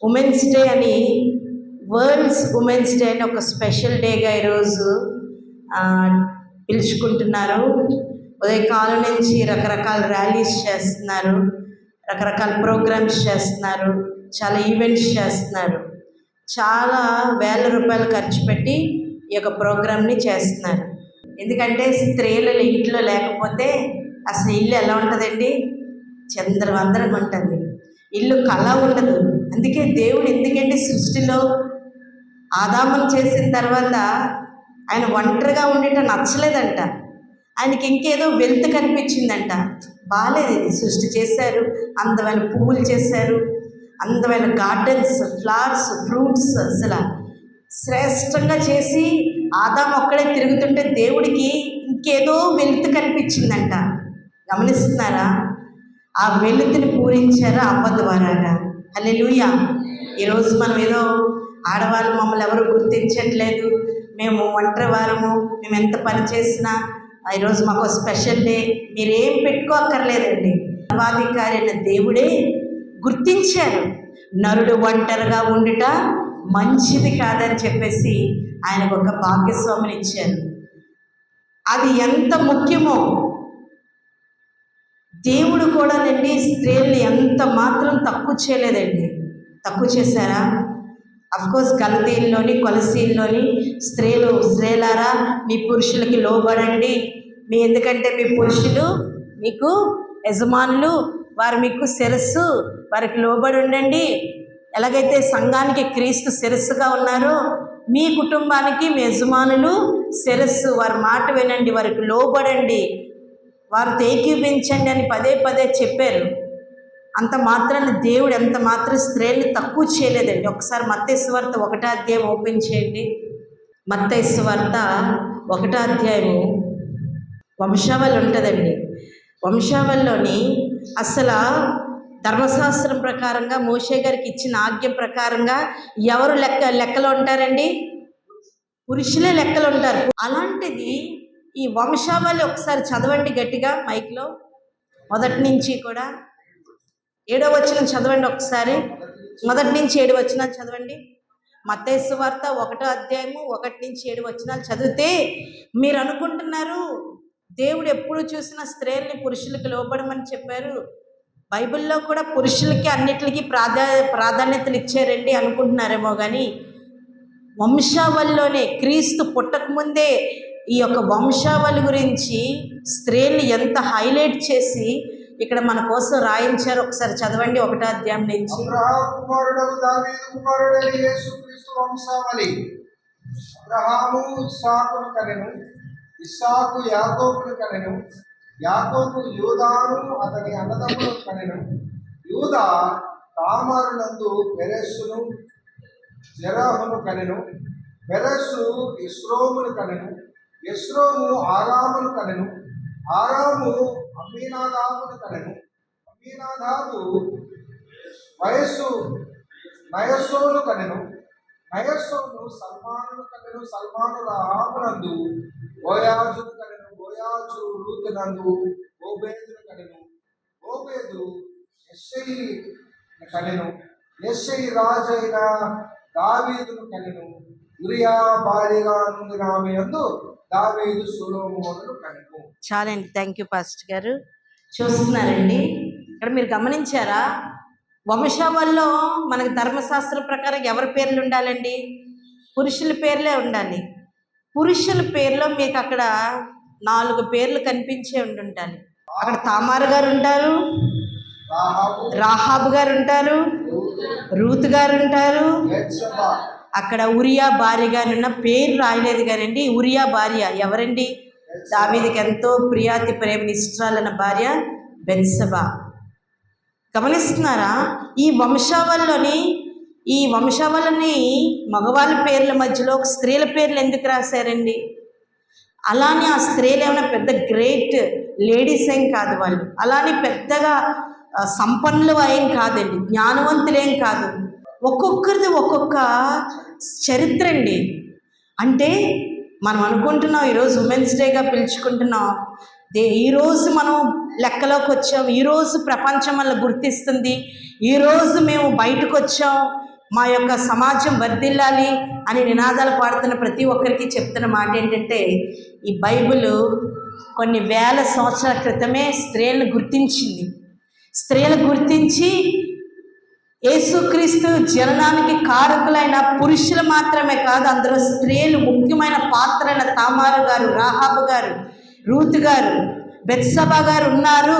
Women's day అని, world's women's day అని ఒక స్పెషల్ డేగా ఈరోజు పిలుచుకుంటున్నారు. ఉదయకాలం నుంచి రకరకాల ర్యాలీస్ చేస్తున్నారు, రకరకాల ప్రోగ్రామ్స్ చేస్తున్నారు, చాలా ఈవెంట్స్ చేస్తున్నారు. చాలా వేల రూపాయలు ఖర్చు పెట్టి ఈ యొక్క ప్రోగ్రామ్ని చేస్తున్నారు. ఎందుకంటే స్త్రీలు ఇంట్లో లేకపోతే అసలు ఇల్లు ఎలా ఉంటుందండి? చంద్రవందరంగా ఉంటుంది, ఇల్లు కళ ఉండదు. అందుకే దేవుడు ఎందుకంటే సృష్టిలో ఆదామును చేసిన తర్వాత ఆయన ఒంటరిగా ఉండటం నచ్చలేదంట. ఆయనకి ఇంకేదో వెల్త్ కనిపించిందంట. బాగాలేదు, ఇది సృష్టి చేశారు, అందమైన పువ్వులు చేశారు, అందమైన గార్డెన్స్, ఫ్లవర్స్, ఫ్రూట్స్, అసలు శ్రేష్టంగా చేసి ఆదాము ఒక్కడే తిరుగుతుంటే దేవుడికి ఇంకేదో వెల్త్ కనిపించిందంట. గమనిస్తున్నారా? ఆ వెలుతుని పూరించారు అవ్వ ద్వారాగా. హల్లెలూయా. ఈరోజు మనం ఏదో ఆడవాళ్ళు మమ్మల్ని ఎవరు గుర్తించట్లేదు, మేము ఒంటరి వారము, మేము ఎంత పని చేసినా ఈరోజు మాకు స్పెషల్ డే, మీరేం పెట్టుకోక్కర్లేదండి. సర్వాధికారి అయిన దేవుడే గుర్తించారు. నరుడు ఒంటరిగా ఉండుట మంచిది కాదని చెప్పేసి ఆయనకు ఒక భాగ్యస్వామిని ఇచ్చారు. అది ఎంత ముఖ్యమో దేవుడు కూడా నండి స్త్రీల్ని ఎంత మాత్రం తక్కువ చేయలేదండి. తక్కువ చేశారా? అఫ్కోర్స్ గలతీయుల్లోని కొలసీల్లోని స్త్రీలారా మీ పురుషులకి లోబడండి, ఎందుకంటే మీ పురుషులు మీకు యజమానులు, వారు మీకు శిరస్సు, వారికి లోబడి ఉండండి. ఎలాగైతే సంఘానికి క్రీస్తు శిరస్సుగా ఉన్నారో మీ కుటుంబానికి మీ యజమానులు శిరస్సు, వారి మాట వినండి, వారికి లోబడండి, వారితో ఏకీభించండి అని పదే పదే చెప్పారు. అంత మాత్రాన్ని దేవుడు ఎంత మాత్రం స్త్రీల్ని తక్కువ చేయలేదండి. ఒకసారి మత్తయి సువార్త 1వ అధ్యాయం ఓపెన్ చేయండి. మత్తయి సువార్త 1వ అధ్యాయము వంశావళి ఉంటుందండి. వంశావళిలోని అసలు ధర్మశాస్త్రం ప్రకారంగా మోషే గారికి ఇచ్చిన ఆజ్ఞ ప్రకారంగా ఎవరు లెక్కలో ఉంటారండి? పురుషులే లెక్కలు ఉంటారు. అలాంటిది ఈ వంశావళి ఒకసారి చదవండి గట్టిగా మైక్లో, మొదటి నుంచి కూడా 7వ వచనం చదవండి ఒకసారి. మొదటి నుంచి 7 వచనాలు చదవండి. మత్తయి సువార్త 1వ అధ్యాయము 1 నుంచి 7 వచనాలు చదివితే మీరు అనుకుంటున్నారు దేవుడు ఎప్పుడు చూసినా స్త్రీల్ని పురుషులకి లోబడమని చెప్పారు, బైబిల్లో కూడా పురుషులకి అన్నిటికీ ప్రాధాన్యతలు ఇచ్చారండి అనుకుంటున్నారేమో. కానీ వంశావళిలోనే క్రీస్తు పుట్టకముందే ఈ యొక్క వంశావళి గురించి స్త్రీల్ని ఎంత హైలైట్ చేసి ఇక్కడ మన కోసం రాయించారు. ఒకసారి చదవండి 1వ అధ్యాయం నుంచి. అబ్రహాము ఇస్సాకును కనెను, ఇస్సాకు యాకోబును కనెను, యాకోబు యూదాను అతని అన్నదమ్ములను కనెను, యూదా తామారునందు పెరెస్సును జెరహును కనెను, పెరెస్సు ఎస్రోమును కనెను, ఎస్రోము ఆరామును కనెను, ఆరాము అమ్మీనాదాబును కనెను, అమ్మీనాదాబు నయస్సోను కనెను, నయస్సోను సల్మానును కనెను, సల్మాను రాహాబునందు బోయాజును కనెను, బోయాజు రూతునందు ఓబేదును కనెను, ఓబేదు యెష్షయి కనెను, యెష్షయి రాజైన దావీదును కనెను, ఉరియా భార్యగా నుండి ఆమె యందు దావీదు సొలొమోనును కనెను. చాలండి. థ్యాంక్ యూ పాస్టర్ గారు. చూస్తున్నారండి, ఇక్కడ మీరు గమనించారా? వంశావళిలో మనకు ధర్మశాస్త్రం ప్రకారం ఎవరి పేర్లు ఉండాలండి? పురుషుల పేర్లే ఉండాలి. పురుషుల పేర్లో మీకు అక్కడ 4 పేర్లు కనిపించే ఉండాలి. అక్కడ తామారు గారు ఉంటారు, రాహాబు గారు ఉంటారు, రూత్ గారు ఉంటారు. అక్కడ ఉరియా భార్య గారున్న పేరు రాయలేదు కానండి. ఉరియా భార్య ఎవరండి? దావీదుకి ఎంతో ప్రియాతి ప్రేమనిష్ఠురాలైన భార్య బెత్షెబా. గమనిస్తున్నారా? ఈ వంశావళిని మగవాళ్ళ పేర్ల మధ్యలో స్త్రీల పేర్లు ఎందుకు రాశారండి? అలానే ఆ స్త్రీలు ఏమైనా పెద్ద గ్రేట్ లేడీస్ ఏం కాదు, వాళ్ళు అలానే పెద్దగా సంపన్నులు ఏం కాదండి, జ్ఞానవంతులేం కాదు. ఒక్కొక్కరిది ఒక్కొక్క చరిత్ర అండి. అంటే మనం అనుకుంటున్నాం ఈరోజు ఉమెన్స్ డేగా పిలుచుకుంటున్నాం, ఈరోజు మనం లెక్కలోకి వచ్చాం, ఈరోజు ప్రపంచం వల్ల గుర్తిస్తుంది, ఈరోజు మేము బయటకు వచ్చాం, మా యొక్క సమాజం వర్ధిల్లాలి అని నినాదాలు పాడుతున్న ప్రతి ఒక్కరికి చెప్తున్న మాట ఏంటంటే, ఈ బైబిల్ కొన్ని వేల సంవత్సరాల క్రితమే స్త్రీలను గుర్తించింది. స్త్రీలు గుర్తించి యేసుక్రీస్తు జననానికి కారకులైన పురుషులు మాత్రమే కాదు, అందులో స్త్రీలు ముఖ్యమైన పాత్రైన తామారు గారు, రాహాబు గారు, రూతు గారు, బెత్సబా గారు ఉన్నారు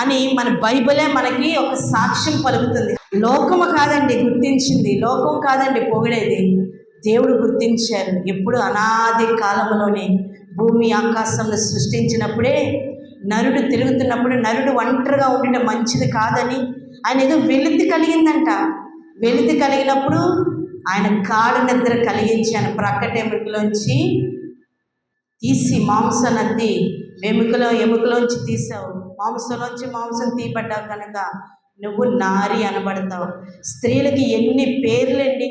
అని మన బైబిలే మనకి ఒక సాక్ష్యం పలుకుతుంది. లోకము కాదండి గుర్తించింది, లోకం కాదండి పొగిడేది, దేవుడు గుర్తించారు. ఎప్పుడు అనాది కాలంలోనే భూమి ఆకాశంలో సృష్టించినప్పుడే నరుడు తిరుగుతున్నప్పుడు నరుడు ఒంటరిగా ఉండటం మంచిది కాదని ఆయన ఏదో వెలితి కలిగిందంట. వెలితి కలిగినప్పుడు ఆయన గాఢ నిద్ర కలిగించాను. ప్రక్కటెముకలోంచి తీసి మాంసనద్ది ఎముకలోంచి తీసావు, మాంసంలోంచి మాంసం తీపడ్డావు కనుక నువ్వు నారి అనబడతావు. స్త్రీలకి ఎన్ని పేర్లండి,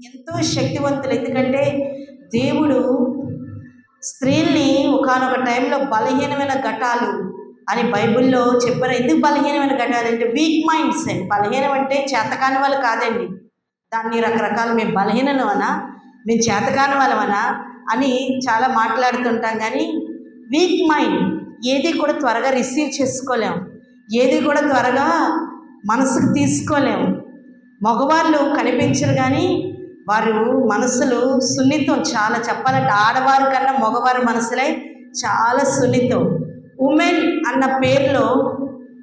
ఎంతో శక్తివంతులు. ఎందుకంటే దేవుడు స్త్రీల్ని ఒకానొక టైంలో బలహీనమైన ఘటాలు అని బైబిల్లో చెప్పారు. ఎందుకు బలహీనమైన ఘటాలు అంటే వీక్ మైండ్స్ అండి. బలహీనం అంటే చేతకాని వాళ్ళు కాదండి. దాన్ని రకరకాల మేము బలహీనమనా, మేము చేతకాని వాళ్ళమనా అని చాలా మాట్లాడుతుంటాం. కానీ వీక్ మైండ్ ఏది కూడా త్వరగా రిసీవ్ చేసుకోలేము, ఏది కూడా త్వరగా మనసుకు తీసుకోలేము. మగవాళ్ళు కనిపించరు కానీ వారు మనసులు సున్నితం. చాలా చెప్పాలంటే ఆడవారు కన్నా మగవారి మనసులే చాలా సున్నితం. ఉమెన్ అన్న పేరులో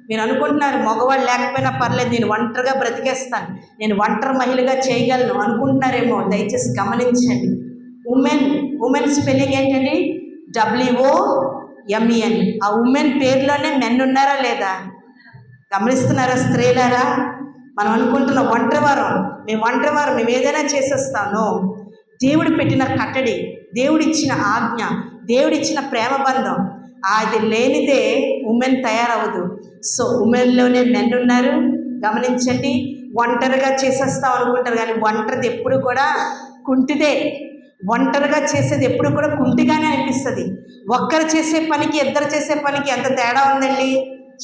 మీరు అనుకుంటున్నారు మగవాళ్ళు లేకపోయినా పర్లేదు, నేను ఒంటరిగా బ్రతికేస్తాను, నేను ఒంటరి మహిళగా చేయగలను అనుకుంటున్నారేమో. దయచేసి గమనించండి. ఉమెన్ స్పెల్లింగ్ ఏంటండి? WOMEN. ఆ ఉమెన్ పేరులోనే మెన్ ఉన్నారా లేదా గమనిస్తున్నారా స్త్రీలారా? మనం అనుకుంటున్నాం ఒంటరివారం మేము ఏదైనా చేసేస్తాను. దేవుడు పెట్టిన కట్టడి, దేవుడిచ్చిన ఆజ్ఞ, దేవుడిచ్చిన ప్రేమ బంధం అది లేనిదే ఉమెన్ తయారవ్వదు. సో ఉమెన్లోనే మెన్ ఉన్నారు. గమనించండి. ఒంటరిగా చేసేస్తాం అనుకుంటారు కానీ ఒంటరిది ఎప్పుడు కూడా కుంటిదే. ఒంటరిగా చేసేది ఎప్పుడు కూడా కుంటిగానే అనిపిస్తుంది. ఒక్కరు చేసే పనికి ఇద్దరు చేసే పనికి ఎంత తేడా ఉందండి,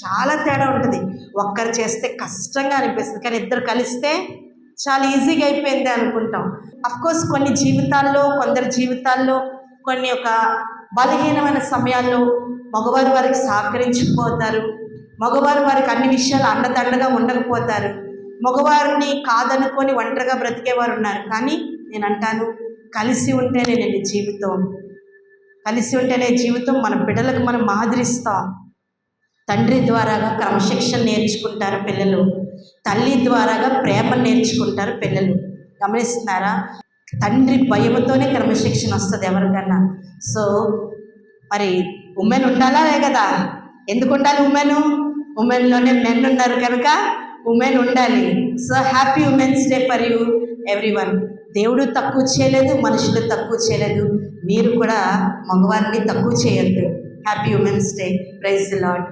చాలా తేడా ఉంటుంది. ఒక్కరు చేస్తే కష్టంగా అనిపిస్తుంది, కానీ ఇద్దరు కలిస్తే చాలా ఈజీగా అయిపోయింది అనుకుంటాం. అఫ్కోర్స్ కొందరి జీవితాల్లో కొన్ని ఒక బలహీనమైన సమయాల్లో మగవారు వారికి సహకరించకపోతారు, మగవారు వారికి అన్ని విషయాలు అండదండగా ఉండకపోతారు, మగవారిని కాదనుకొని ఒంటరిగా బ్రతికేవారు ఉన్నారు. కానీ నేను అంటాను, కలిసి ఉంటేనే జీవితం. మన బిడ్డలకు మనం మాదిరిస్తాం. తండ్రి ద్వారాగా క్రమశిక్షణ నేర్చుకుంటారు పిల్లలు, తల్లి ద్వారాగా ప్రేమ నేర్చుకుంటారు పిల్లలు. గమనిస్తున్నారా? తండ్రి భయంతోనే క్రమశిక్షణ వస్తుంది ఎవరికన్నా. సో మరి ఉమెన్ ఉండాలా కదా? ఎందుకు ఉండాలి ఉమెన్లోనే మెన్ ఉన్నారు కనుక ఉమెన్ ఉండాలి. So happy women's day for you everyone. దేవుడు తక్కువ చేయలేదు, మనుషులు తక్కువ చేయలేదు, మీరు కూడా మగవారిని తక్కువ చేయొద్దు. Happy women's day. Praise the lord.